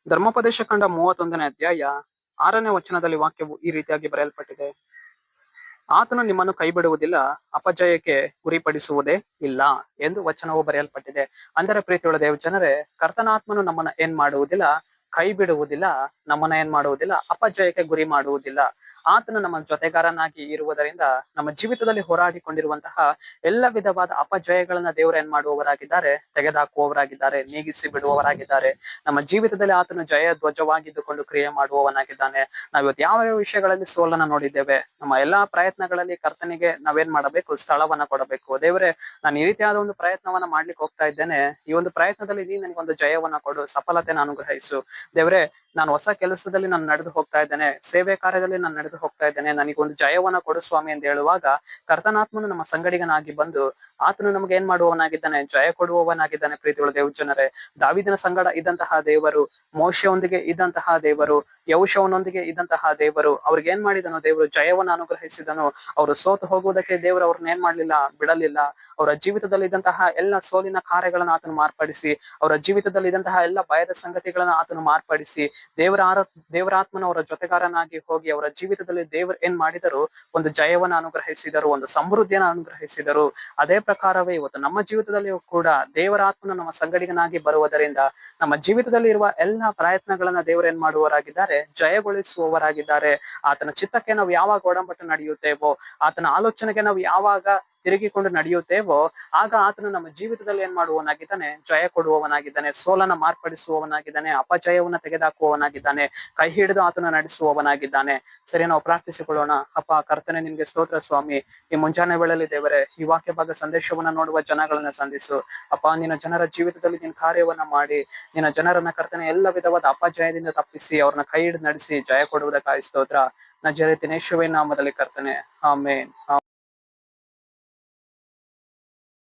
ಧರ್ಮೋಪದೇಶ ಕಂಡ 31ನೇ ಅಧ್ಯಾಯ 6ನೇ ವಚನದಲ್ಲಿ ವಾಕ್ಯವು ಈ ರೀತಿಯಾಗಿ ಬರೆಯಲ್ಪಟ್ಟಿದೆ. ಆತನು ನಿಮ್ಮನ್ನು ಕೈ ಬಿಡುವುದಿಲ್ಲ, ಅಪಜಯಕ್ಕೆ ಗುರಿಪಡಿಸುವುದೇ ಇಲ್ಲ ಎಂದು ವಚನವು ಬರೆಯಲ್ಪಟ್ಟಿದೆ. ಅಂದರೆ ಪ್ರೀತಿಯುಳ್ಳ ದೇವ ಜನರೇ, ಕರ್ತನಾತ್ಮನು ನಮ್ಮನ್ನ ಏನ್ ಮಾಡುವುದಿಲ್ಲ, ಕೈ ಬಿಡುವುದಿಲ್ಲ, ನಮ್ಮನ್ನ ಏನ್ ಮಾಡುವುದಿಲ್ಲ, ಅಪಜಯಕ್ಕೆ ಗುರಿ ಮಾಡುವುದಿಲ್ಲ. ಆತನು ನಮ್ಮ ಜೊತೆಗಾರನಾಗಿ ಇರುವುದರಿಂದ ನಮ್ಮ ಜೀವಿತದಲ್ಲಿ ಹೋರಾಡಿಕೊಂಡಿರುವಂತಹ ಎಲ್ಲ ವಿಧವಾದ ಅಪಜಯಗಳನ್ನ ದೇವರು ಏನ್ ಮಾಡುವವರಾಗಿದ್ದಾರೆ, ತೆಗೆದುಹಾಕುವವರಾಗಿದ್ದಾರೆ, ನೀಗಿಸಿ ಬಿಡುವವರಾಗಿದ್ದಾರೆ. ನಮ್ಮ ಜೀವಿತದಲ್ಲಿ ಆತನು ಜಯ ಧ್ವಜವಾಗಿದ್ದುಕೊಂಡು ಕ್ರಿಯೆ ಮಾಡುವವನಾಗಿದ್ದಾನೆ. ನಾವಿವತ್ತು ಯಾವ ಯಾವ ವಿಷಯಗಳಲ್ಲಿ ಸೋಲನ್ನ ನೋಡಿದ್ದೇವೆ, ನಮ್ಮ ಎಲ್ಲಾ ಪ್ರಯತ್ನಗಳಲ್ಲಿ ಕರ್ತನಿಗೆ ನಾವೇನ್ ಮಾಡಬೇಕು, ಸ್ಥಳವನ್ನ ಕೊಡಬೇಕು. ದೇವರೇ, ನಾನು ಈ ರೀತಿಯಾದ ಒಂದು ಪ್ರಯತ್ನವನ್ನ ಮಾಡ್ಲಿಕ್ಕೆ ಹೋಗ್ತಾ ಇದ್ದೇನೆ, ಈ ಒಂದು ಪ್ರಯತ್ನದಲ್ಲಿ ನೀ ನನಗೊಂದು ಜಯವನ್ನ ಕೊಡು, ಸಫಲತೆನ ಅನುಗ್ರಹಿಸು. ದೇವರೇ, ನಾನು ಹೊಸ ಕೆಲಸದಲ್ಲಿ ನಾನು ನಡೆದು ಹೋಗ್ತಾ ಇದ್ದೇನೆ, ಸೇವೆ ಕಾರ್ಯದಲ್ಲಿ ನಾನು ನಡೆದು ಹೋಗ್ತಾ ಇದ್ದೇನೆ, ನನಗೊಂದು ಜಯವನ್ನ ಕೊಡು ಸ್ವಾಮಿ ಎಂದು ಹೇಳುವಾಗ ಕರ್ತನಾತ್ಮನು ನಮ್ಮ ಸಂಗಡಿಗನಾಗಿ ಬಂದು ಆತನು ನಮ್ಗೆ ಏನ್ ಮಾಡುವವನಾಗಿದ್ದಾನೆ, ಜಯ ಕೊಡುವವನಾಗಿದ್ದಾನೆ. ಪ್ರೀತಿಯುಳ್ಳ ದೇವ ಜನರೇ, ದಾವಿದನ ಸಂಗಡ ಇದ್ದಂತಹ ದೇವರು, ಮೋಶೆಯೊಂದಿಗೆ ಇದ್ದಂತಹ ದೇವರು, ಯೌಶವನೊಂದಿಗೆ ಇದ್ದಂತಹ ದೇವರು, ಅವ್ರಿಗೆ ಏನ್ ಮಾಡಿದನು, ದೇವರು ಜಯವನ್ನ ಅನುಗ್ರಹಿಸಿದನು. ಅವರು ಸೋತು ಹೋಗುವುದಕ್ಕೆ ದೇವರು ಅವ್ರನ್ನ ಏನ್ ಮಾಡ್ಲಿಲ್ಲ, ಬಿಡಲಿಲ್ಲ. ಅವರ ಜೀವಿತದಲ್ಲಿ ಇದ್ದಂತಹ ಎಲ್ಲ ಸೋಲಿನ ಕಾರ್ಯಗಳನ್ನ ಆತನು ಮಾರ್ಪಡಿಸಿ, ಅವರ ಜೀವಿತದಲ್ಲಿ ಇದ್ದಂತಹ ಎಲ್ಲ ಭಯದ ಸಂಗತಿಗಳನ್ನ ಆತನು ಮಾರ್ಪಡಿಸಿ, ದೇವರಾತ್ಮನ ಅವರ ಜೊತೆಗಾರನಾಗಿ ಹೋಗಿ ಅವರ ಜೀವಿತದಲ್ಲಿ ದೇವರು ಏನ್ ಮಾಡಿದರು, ಒಂದು ಜಯವನ್ನ ಅನುಗ್ರಹಿಸಿದರು, ಒಂದು ಸಮೃದ್ಧಿಯನ್ನ ಅನುಗ್ರಹಿಸಿದರು. ಅದೇ ಪ್ರಕಾರವೇ ಇವತ್ತು ನಮ್ಮ ಜೀವಿತದಲ್ಲಿಯೂ ಕೂಡ ದೇವರಾತ್ಮನ ನಮ್ಮ ಸಂಗಡಿಗನಾಗಿ ಬರುವುದರಿಂದ ನಮ್ಮ ಜೀವಿತದಲ್ಲಿ ಇರುವ ಎಲ್ಲಾ ಪ್ರಯತ್ನಗಳನ್ನ ದೇವರು ಏನ್ ಮಾಡುವವರಾಗಿದ್ದಾರೆ, ಜಯಗೊಳಿಸುವವರಾಗಿದ್ದಾರೆ. ಆತನ ಚಿತ್ತಕ್ಕೆ ನಾವು ಯಾವಾಗ ಒಡಂಬಟ್ಟು ನಡೆಯುತ್ತೇವೋ, ಆತನ ಆಲೋಚನೆಗೆ ನಾವು ಯಾವಾಗ ತಿರುಗಿಕೊಂಡು ನಡೆಯುತ್ತೇವೋ, ಆಗ ಆತನು ನಮ್ಮ ಜೀವಿತದಲ್ಲಿ ಏನ್ ಮಾಡುವವನಾಗಿದ್ದಾನೆ, ಜಯ ಕೊಡುವವನಾಗಿದ್ದಾನೆ, ಸೋಲನ ಮಾರ್ಪಡಿಸುವವನಾಗಿದ್ದಾನೆ, ಅಪಜಯವನ್ನ ತೆಗೆದುಹಾಕುವವನಾಗಿದ್ದಾನೆ, ಕೈ ಹಿಡಿದು ಆತನ ನಡೆಸುವವನಾಗಿದ್ದಾನೆ. ಸರಿ, ನಾವು ಪ್ರಾರ್ಥಿಸಿಕೊಳ್ಳೋಣ. ಅಪ್ಪ ಕರ್ತನೆ, ನಿನ್ಗೆ ಸ್ತೋತ್ರ ಸ್ವಾಮಿ. ಈ ಮುಂಜಾನೆ ವೇಳೆಯಲ್ಲಿ ದೇವರೇ, ಈ ವಾಕ್ಯ ಭಾಗ ಸಂದೇಶವನ್ನ ನೋಡುವ ಜನಗಳನ್ನ ಸಂಧಿಸು ಅಪ್ಪ. ನಿನ್ನ ಜನರ ಜೀವಿತದಲ್ಲಿ ನಿನ್ನ ಕಾರ್ಯವನ್ನ ಮಾಡಿ, ನಿನ್ನ ಜನರನ್ನ ಕರ್ತನೆ ಎಲ್ಲ ವಿಧವಾದ ಅಪಜಯದಿಂದ ತಪ್ಪಿಸಿ ಅವ್ರನ್ನ ಕೈ ಹಿಡಿದು ನಡೆಸಿ ಜಯ ಕೊಡುವುದಕ್ಕಾಗಿ ಸ್ತೋತ್ರ. ನಜರೇತಿನ ಯೇಸುವಿನ ನಾಮದಲ್ಲಿ ಕರ್ತನೆ, ಆಮೆನ್.